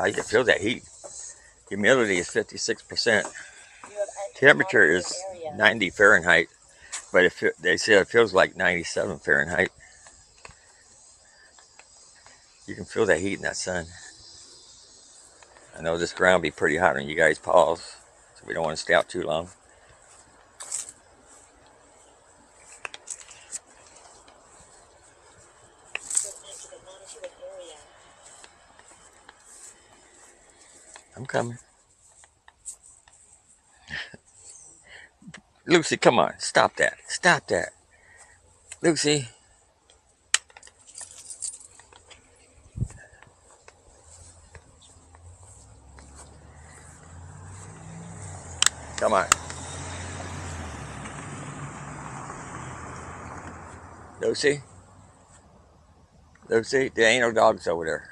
You can feel that heat. Humidity is 56%. Temperature is 90 Fahrenheit, but they say it feels like 97 Fahrenheit. You can feel that heat in that sun. I know this ground will be pretty hot on you guys' paws, so we don't want to stay out too long. I'm coming. Lucy, come on. Stop that. Stop that. Lucy. Come on. Lucy. Lucy, there ain't no dogs over there.